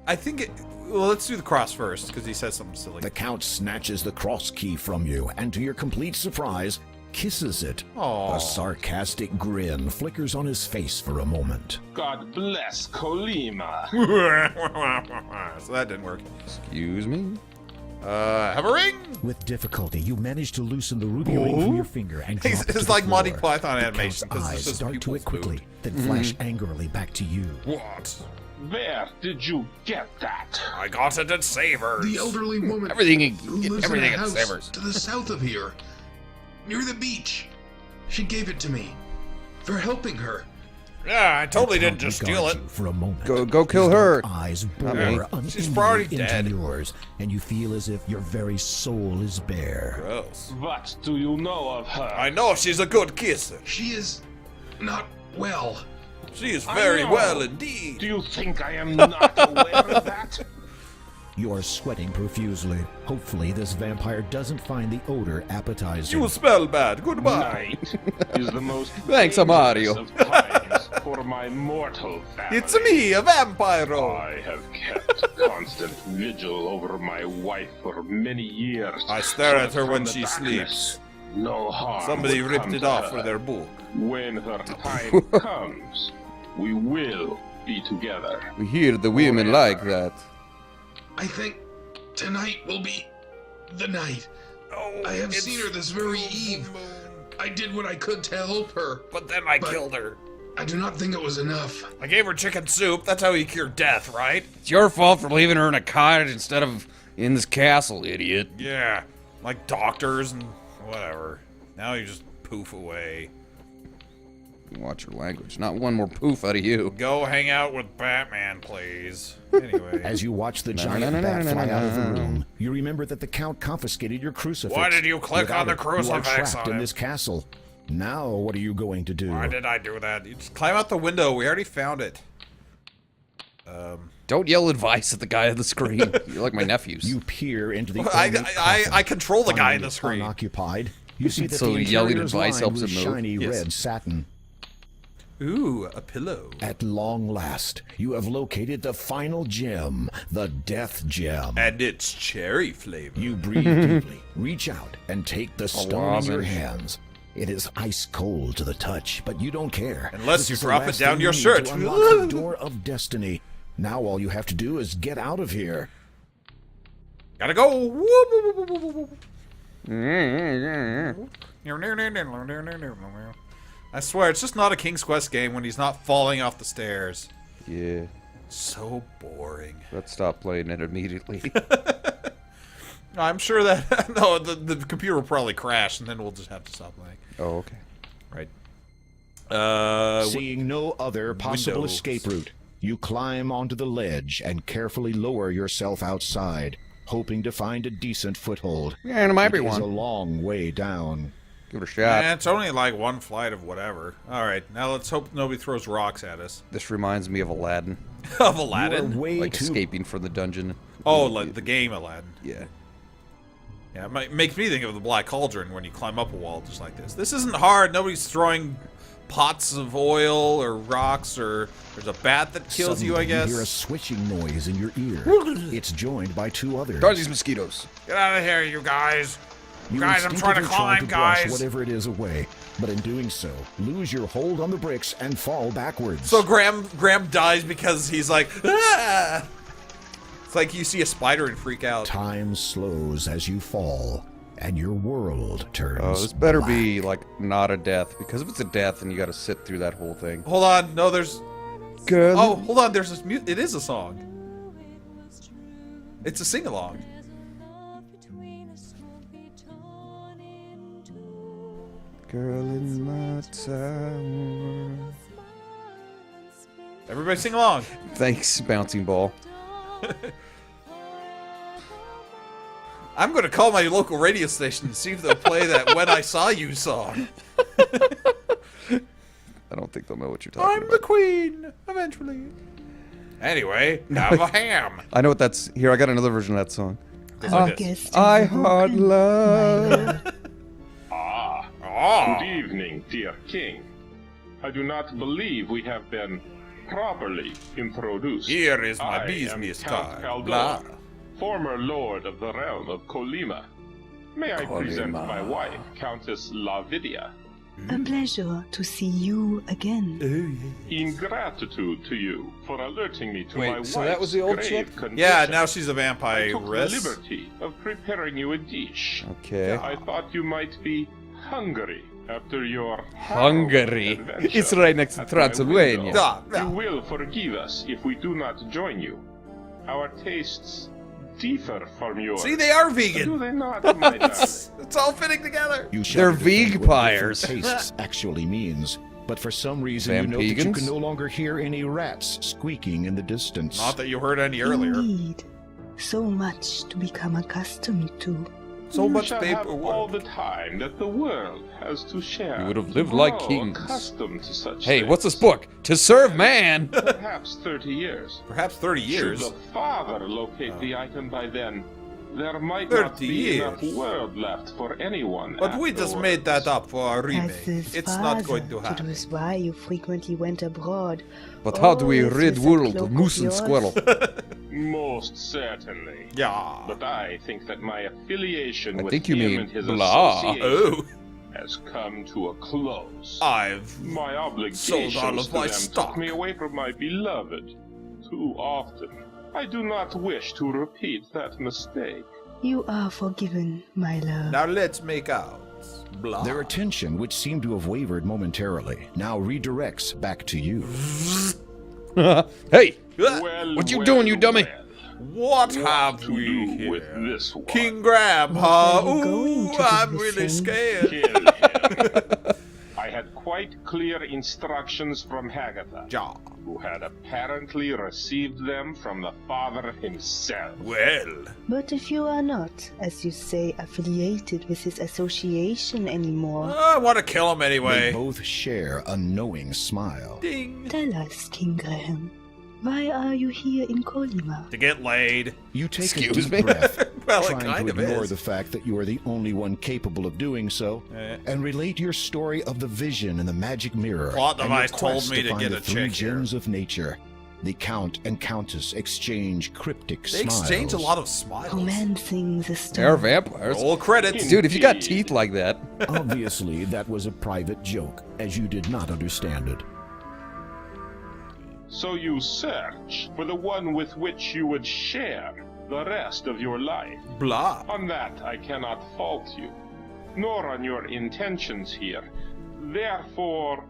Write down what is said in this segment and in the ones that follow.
I think it... Well, let's do the cross first, because he says something silly. The Count snatches the cross key from you, and to your complete surprise, kisses it. Aww. A sarcastic grin flickers on his face for a moment. God bless Kolima. So that didn't work. Excuse me? Have a ring? With difficulty, you manage to loosen the ruby ring from your finger and drop it to It's the like floor. Monty Python The animation. Count's This is eyes just dart to people's it quickly, food. then flash angrily back to you. What? Where did you get that? I got it at Savers. The elderly woman Everything, who lives everything in a at house Savers. to the south of here, near the beach. She gave it to me for helping her. Yeah, I totally The didn't Count just steal it. regards you for a moment. Go kill His her. dark eyes Not me. bore She's probably unendingly dead. into yours, and you feel as if your very soul is bare. Gross. What do you know of her? I know she's a good kisser. She is not well. She is I very know. well indeed. Do you think I am not aware of that? You are sweating profusely. Hopefully, this vampire doesn't find the odor appetizing. You smell bad. Goodbye. Night is the most Thanks, dangerous Amario. of times for my mortal family. It's me, a vampiro. I have kept constant vigil over my wife for many years. I stare at her From when the she darkness, No harm. Somebody will ripped come it to off her. for their book. When her time comes, we will be together. We hear the women like that. I think tonight will be the night. Oh, I have it's seen her this very full eve. moon. I did what I could to help her. But then I But- killed her. I do not think it was enough. I gave her chicken soup. That's how you cure death, right? It's your fault for leaving her in a cottage instead of in this castle, idiot. Yeah. Like doctors and whatever. Now you just poof away. Watch your language. Not one more poof out of you. Go hang out with Batman, please. Anyway. As you watch the giant bat fly out of the room, you remember that the Count confiscated your crucifix. Why did you click Without on the it, you are crucifix trapped on in it? this castle. Now, what are you going to do? Why did I do that? You just climb out the window. We already found it. Don't yell advice at the guy on the screen. You're like my nephews. You peer into the I ornate coffin. control the guy Finding in the it screen. Unoccupied. You see that So the yelling interior is advice lined helps with him move? shiny Yes. red satin. Ooh, a pillow. At long last, you have located the final gem, the death gem. And it's cherry flavor. You breathe deeply, reach out, and take the stone in your lozenge. hands. It is ice cold to the touch, but you don't care. Unless This you is the drop it last down thing your you need shirt. to unlock the door of destiny. Now all you have to do is get out of here. Gotta go. I swear, it's just not a King's Quest game when he's not falling off the stairs. Yeah. So boring. Let's stop playing it immediately. I'm sure that no, the computer will probably crash, and then we'll just have to stop playing. Oh, okay. Right. Seeing no other possible Windows. escape route, you climb onto the ledge and carefully lower yourself outside, hoping to find a decent foothold. Yeah, and it might be It is a one. long way down. Give it a shot. it's only like one flight of whatever. All right, now let's hope nobody throws rocks at us. This reminds me of Aladdin. Of You are Aladdin. way Like too escaping from the dungeon. Oh, like the game Aladdin. Yeah. Yeah, it makes me think of the Black Cauldron when you climb up a wall just like this. This isn't hard. Nobody's throwing pots of oil or rocks, or there's a bat that kills you, I Suddenly, guess. You hear a switching noise in your ear. It's joined by two others. Dodge these mosquitoes. Get out of here, you guys. You Guys, I'm trying to instinctively climb, brush guys. whatever it is away, but in doing so, lose your hold on the bricks and fall backwards. So Graham dies because he's like, ah! It's like you see a spider and freak out. Time slows as you fall, and your world turns Oh, this better black. be, like, not a death. Because if it's a death, then you gotta sit through that whole thing. Hold on, no, there's... Girl. Oh, hold on, there's this it is a song. It's a sing-along. Girl in my tower. Everybody sing along. Thanks, bouncing ball. I'm gonna call my local radio station and see if they'll play that When I Saw You song. I don't think they'll know what you're talking I'm the about. queen, eventually. Anyway, have a ham. I know what that's. Here, I got another version of that song. Goes like this. I heart love. Oh, Good evening, dear king. I do not believe we have been properly introduced. Here is my I business am Count card. Caldor, Blah. former lord of the realm of Colima. May I present my wife, Countess Lavidia. A pleasure to see you again. In gratitude to you for alerting me to Wait, my wife's so that was the old grave chick? condition. Yeah, now she's a I took the vampiress. liberty of preparing you a dish. Okay. I thought you might be hungry after your Hungary. harrowing adventure It's right next to at my Transylvania. window. Ah, You will forgive us if we do not join you. Our tastes differ from yours. See, they are Do vegan. they not, my darling? It's all fitting together. You They're shudder to think what vampires. different tastes actually means, but for some reason you know that you Vampegans? can no longer hear any rats squeaking in the distance. Not that you heard any earlier. Indeed. So much to become accustomed to. So You much shall have all paperwork. the time that the world has to share. You would have to lived like grow kings. Accustomed to such Hey, things. what's this book? To serve man. Perhaps 30 years. Perhaps 30 years. Should the father locate the item by then, there might 30 not be enough years. world left for anyone. But we just afterwards. made that up for our As remake. his It's father, not going to It happen. was why you frequently went abroad. But how do we Always rid with that world cloak of of moose and yours. squirrel? Most certainly. Yeah. But I think that my affiliation I with think you him mean and his blah. association Oh, has come to a close. I've My obligations sold all of to my them stock. took me away from my beloved too often. I do not wish to repeat that mistake. You are forgiven, my love. Now let's make out. Blah. Their attention, which seemed to have wavered momentarily, now redirects back to you. Hey, Well, What you well, doing, you dummy? well. What have to we do here? with this one? King Graham, What huh? are you going Ooh, to do I'm with really him? scared. Kill him. I had quite clear instructions from Hagatha, Ja. who had apparently received them from the father himself. Well, But if you are not, as you say, affiliated with his association anymore, I want to kill him They anyway. both share a knowing smile. Ding. tell us, King Graham, why are you here in Colima? To get laid. You take Excuse a me? deep breath, Well, it trying kind to of ignore is. the fact that you are the only one capable of doing so, and relate your story of the vision in the magic mirror. Plot and your device told quest me to find get the a three check here. gems of nature. The Count and Countess exchange cryptic They smiles. exchange a lot of smiles. Romancing the they're stone. vampires. Roll credits. Dude, if you got Indeed. teeth like that. Obviously, that was a private joke, as you did not understand it. So you search for the one with which you would share the rest of your life. Blah. On that I cannot fault you, nor on your intentions here. Therefore,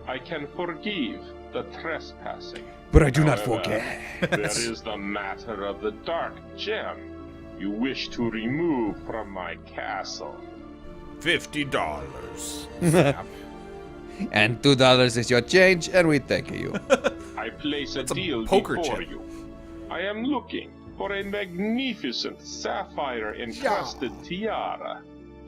I can forgive the trespassing. But I do not However, forget. There is the matter of the dark gem you wish to remove from my castle. $50. And $2 is your change, and we thank you. I place a That's a deal poker before chip. you. I am looking for a magnificent sapphire-encrusted tiara.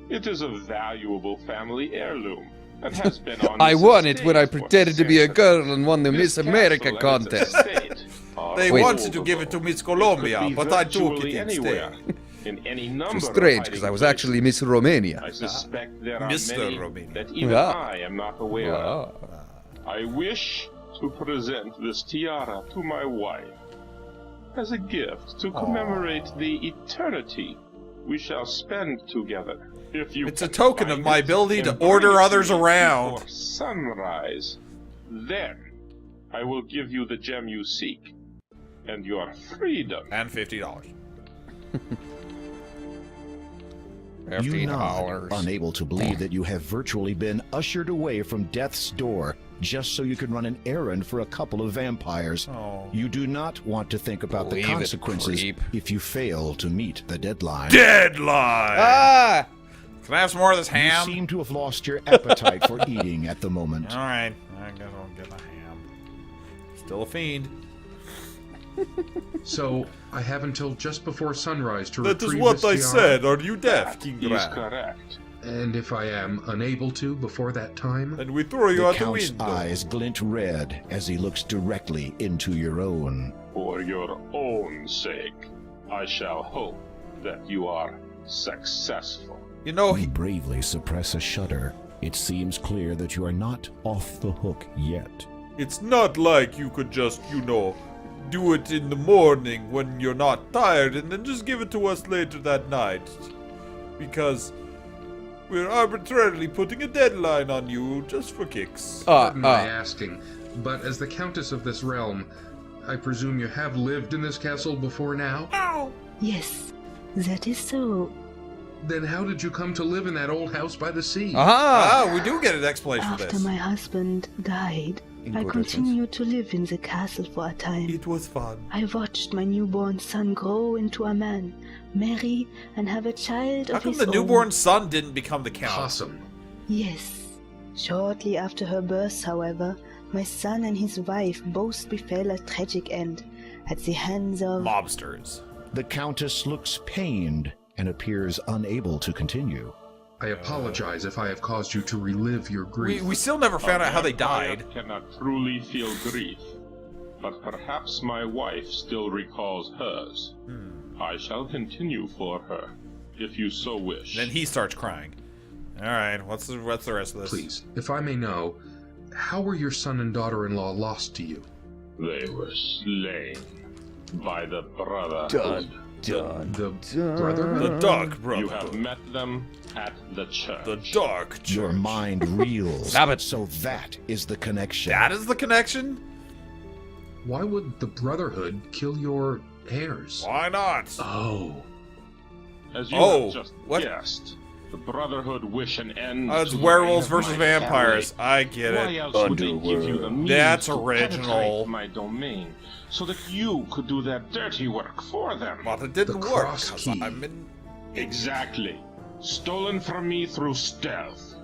It is a valuable family heirloom and has been on I this won it when I estate for pretended to be a centuries. girl and won the This Miss America castle and its contest. estate are They Wait. wanted to give it to Miss Colombia, could be but I took virtually it anywhere, instead. in any number It's of strange, because hiding I was places. actually Miss Romania. I suspect there are Mr. many Romania. that even Yeah. I am not aware of. Wow. I wish to present this tiara to my wife as a gift to commemorate the eternity we shall spend together. If you It's a can token of find my it ability to and bring order it to others me around. before sunrise, then I will give you the gem you seek and your freedom. And $50. You nod, $50. unable to believe that you have virtually been ushered away from death's door just so you can run an errand for a couple of vampires. Oh. You do not want to think about Believe the it, consequences creep. if you fail to meet the deadline. Deadline! Ah! Can I have some more of this You ham? seem to have lost your appetite for eating at the moment. Alright, I guess I'll get a ham. Still a fiend. So I have until just before sunrise to That is retrieve what I this tiara, said. Are you deaf, King Is Graham? correct. And if I am unable to before that time, And we throw you The out the Count's window. eyes glint red as he looks directly into your own. For your own sake, I shall hope that you are successful. You know, You bravely suppress a shudder. It seems clear that you are not off the hook yet. It's not like you could just, do it in the morning when you're not tired and then just give it to us later that night. Because we're arbitrarily putting a deadline on you just for kicks. Pardon my asking, but as the Countess of this realm, I presume you have lived in this castle before now? Yes, that is so. Then how did you come to live in that old house by the sea? Aha! We do get an explanation for After this. my husband died, I continued to live in the castle for a time. It was fun. I watched my newborn son grow into a man, marry, and have a child How of come his the own. newborn son didn't become the count? Awesome. Yes. Shortly after her birth, however, my son and his wife both befell a tragic end at the hands of... Mobsters. The Countess looks pained and appears unable to continue. I apologize if I have caused you to relive your grief. We still never found out how they vampire died. Cannot truly feel grief, but perhaps my wife still recalls hers. I shall continue for her, if you so wish. Then he starts crying. All right, what's the rest of this? Please, if I may know, how were your son and daughter-in-law lost to you? They were slain by the Brotherhood. The Brotherhood? The Dark You have Brotherhood. met them at the church. The Dark Church. Your mind reels. Stop it. So that is the connection. That is the connection? Why would the Brotherhood kill your heirs? Why not? Oh. As you Oh, have just what? guessed, the Brotherhood wish an end It's to the werewolves reign of versus my vampires. family. I get Why it. else would they give you the means That's to original. penetrate my domain, so that you could do that dirty work for them? But it didn't The work. cross 'Cause key. I'm in... Exactly. Stolen from me through stealth,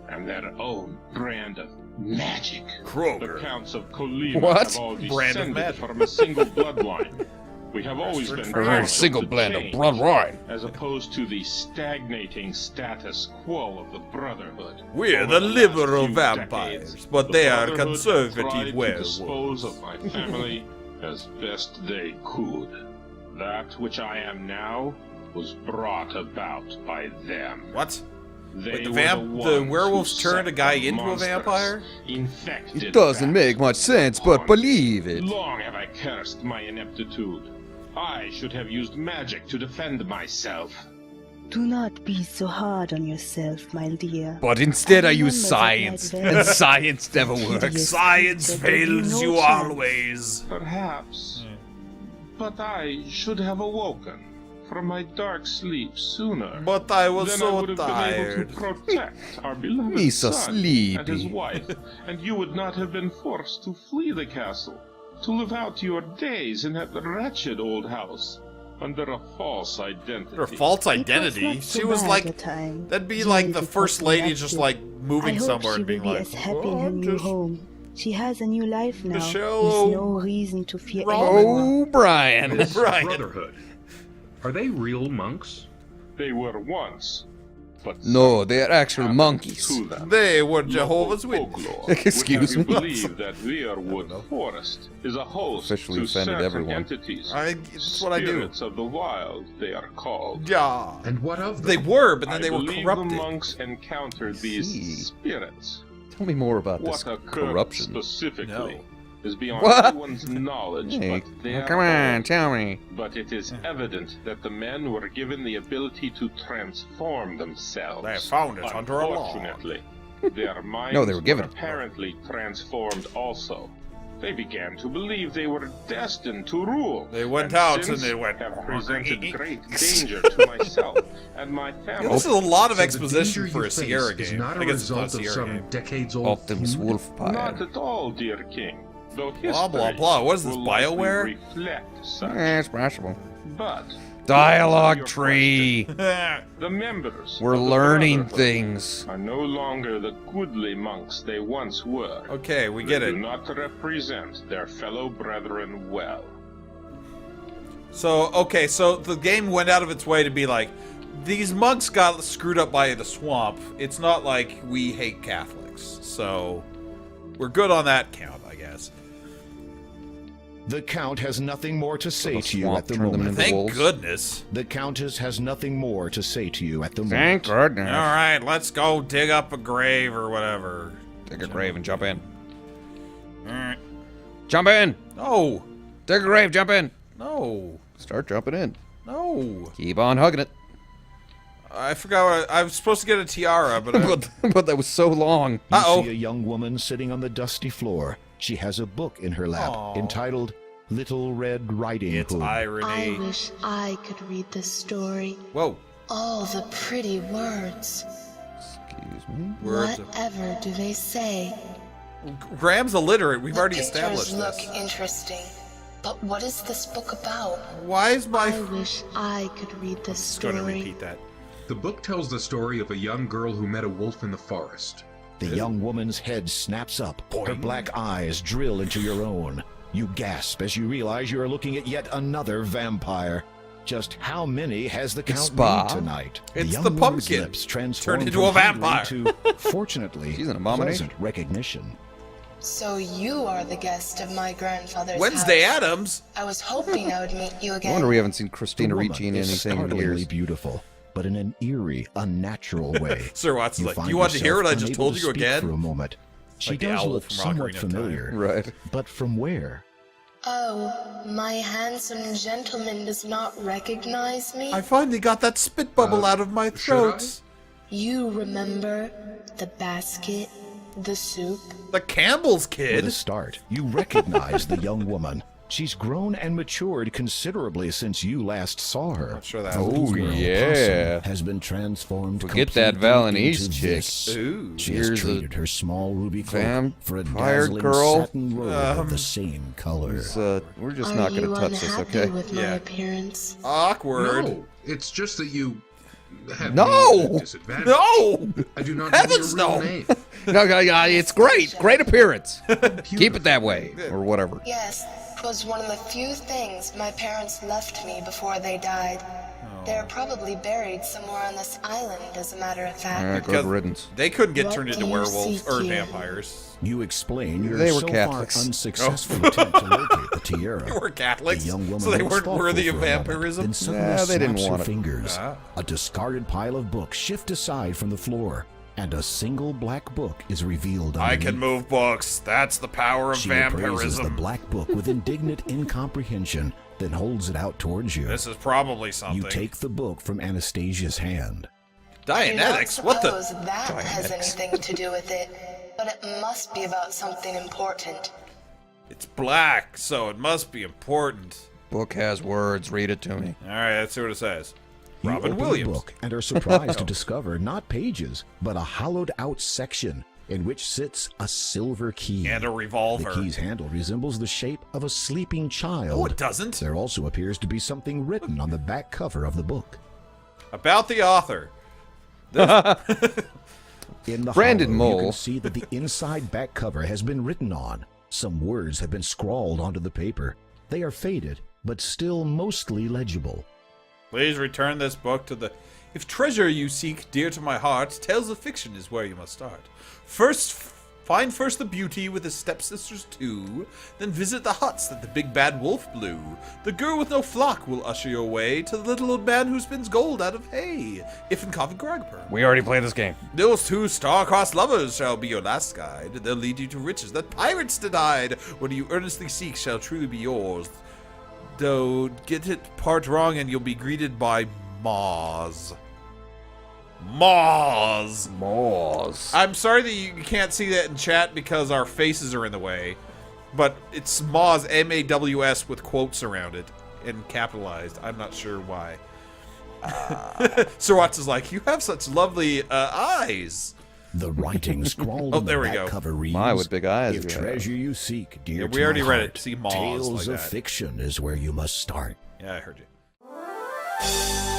and their own brand of magic. The Kroger. Counts of Colima What? have all Brand of descended magic. from a single bloodline. We have always been For a conscious single of blend of change, blood wine. as opposed to the stagnating status quo of the Brotherhood. We're Over the last liberal few vampires, decades, but the they are Brotherhood have conservative tried to werewolves. dispose of my family as best they could. That which I am now was brought about by them. What? They Wait, were the ones werewolves who turned a set guy the into a monsters, vampire? Infected It doesn't that make much sense, but believe it. Long have I cursed my ineptitude. I should have used magic to defend myself. Do not be so hard on yourself, my dear. But instead I I use remember science, that night and very science never works. hideous Science that there be fails no you chance. always. Perhaps. But I should have awoken from my dark sleep sooner. But I was then I so would have tired. been able to protect our beloved Me so son and his sleepy. wife, and you would not have been forced to flee the castle, to live out your days in that wretched old house, under a false identity. Her false It was identity. not so She was bad like, a time. that'd be Years like the before first she lady left just you. like moving I hope somewhere she and being will be like, as happy "Oh, in her I'm new just home. She has a new life now. shallow With no reason to fear Roman. anyone. Oh, Brian. This Brian. Brotherhood. Are they real monks? They were once, but No, they are actual happened monkeys. to them. they were Jehovah's Local Witnesses. folklore would Excuse have you me. believe that Weirwood Forest is a host Officially to offended certain everyone. entities. That's what I do. Spirits of the wild, they are called. Yeah. And what of them? They were, but then I they were believe corrupted. the monks encountered these See. spirits. Tell me more about this What occurred corruption. specifically No. is beyond What? anyone's knowledge, Hey, but they are come on, told. tell me. But it is evident that the men were given the ability to transform themselves. They found it under a law. Unfortunately, their minds No, they were given it. apparently transformed also. They began to believe they were destined to rule. They went and out and since they went, have presented great danger to myself and my family. This is a lot of So the exposition danger for you a Sierra face is game. not I a guess it's not a result of Sierra some game. decades-old Optimus feud? Wolfpire. Not at all, dear king. Though history Blah, blah, blah. What is this, will likely BioWare? reflect such. Yeah, it's possible. But Dialogue your tree. the members We're of the learning Brotherhood things. are no longer the goodly monks they once were. Okay, we get They it. do not represent their fellow brethren well. So, okay, so the game went out of its way to be like, these monks got screwed up by the swamp. It's not like we hate Catholics. So, we're good on that count, I guess. The Count has nothing more to say the to you swamp at the turned them moment. into Thank wolves. goodness. The Countess has nothing more to say to you at the Thank moment. goodness. Alright, let's go dig up a grave or whatever. Dig a grave and jump in. Alright. Jump in. No. Dig a grave, jump in. No. Start jumping in. No. Keep on hugging it. I forgot I was supposed to get a tiara, but but that was so long. You see a young woman sitting on the dusty floor. She has a book in her lap entitled Little Red Riding it's Hood. irony. I wish I could read this story. Whoa. All the pretty words. Excuse me. Words Whatever do they say? Graham's illiterate. We've The already pictures established look this. interesting, but what is this book about? Why is my... I wish I could read this Just story. going to repeat that. The book tells the story of a young girl who met a wolf in the forest. The young woman's head snaps up. Her black eyes drill into your own. You gasp as you realize you are looking at yet another vampire. Just how many has the count Spa. made tonight? It's young the woman's pumpkin. lips transform Turned into from a hungry vampire. to, fortunately, She's an abomination. pleasant recognition. So you are the guest of my grandfather's Wednesday house. Adams. I was hoping I would meet you I again. wonder we haven't seen The Christina woman Ricci in is anything in startlingly years. beautiful, but in an eerie, unnatural way. Sir Watson's like, do find you want to hear yourself what I just unable told to you speak again? For a moment. She Like the does owl look from somewhat Ocarina of Time. familiar, Right. but from where? Oh, my handsome gentleman does not recognize me? I finally got that spit bubble out of my throat. You remember the basket, the soup? The Campbell's For kid. the start, you recognize the young woman. She's grown and matured considerably since you last saw her. Not sure that. The little girl, yeah. Possum, has been transformed. Forget that completely Valinese into chick. this. Ooh. She has Here's a traded her small ruby cloak for a vampire dazzling girl. satin robe of the same color. We're just Are not going you to touch this, unhappy okay? with my Yeah. appearance? Awkward. No, it's just that you have No! me at a disadvantage. No! I do not Heavens, know your real no! name. No, it's great. Great appearance. Keep it that way, or whatever. Yes, 'twas one of the few things my parents left me before they died. They're probably buried somewhere on this island, as a matter of fact. Good riddance. They couldn't get What turned into do you werewolves seek or here? vampires. You explain your They were so Catholics. far unsuccessful attempt to locate the tiara. They were Catholics, The young woman so they looks weren't thoughtful worthy of for a moment, vampirism. Then suddenly Nah, they didn't snaps want her it. fingers. Ah. A discarded pile of books shift aside from the floor, and a single black book is revealed I underneath. can move books. That's the power of She appraises the vampirism. black book with indignant incomprehension, then holds it out towards you. This is probably something. You take the book from Anastasia's hand. I do not Dianetics? What the? suppose that has anything to do with it, but it must be about something important. It's black, so it must be important. Book has words. Read it to me. All right, let's see what it says. You Robin open Williams. the book and are surprised to discover not pages, but a hollowed-out section in which sits a silver key. And a revolver. The key's handle resembles the shape of a sleeping child. No, it doesn't. There also appears to be something written on the back cover of the book. About the author. In the Brandon hollow, you Mole. can see that the inside back cover has been written on. Some words have been scrawled onto the paper. They are faded, but still mostly legible. Please return this book to the... If treasure you seek dear to my heart, tales of fiction is where you must start. Find first the beauty with his stepsisters too, then visit the huts that the big bad wolf blew. The girl with no flock will usher your way to the little old man who spins gold out of hay, if in Covent Garden. We already played this game. Those two star-crossed lovers shall be your last guide. They'll lead you to riches that pirates denied. What you earnestly seek shall truly be yours. Though, get it part wrong and you'll be greeted by Moz. Moz! Moz. I'm sorry that you can't see that in chat because our faces are in the way. But it's Moz, M-A-W-S, with quotes around it. And capitalized. I'm not sure why. Sir Watts is like, you have such lovely eyes. The writing scrawled Oh, on the there we back go. cover reads, My, with big eyes If you have. treasure you seek, dear Yeah, to we already my read heart, it. See, Moz tales like of that. fiction is where you must start. Yeah, I heard you.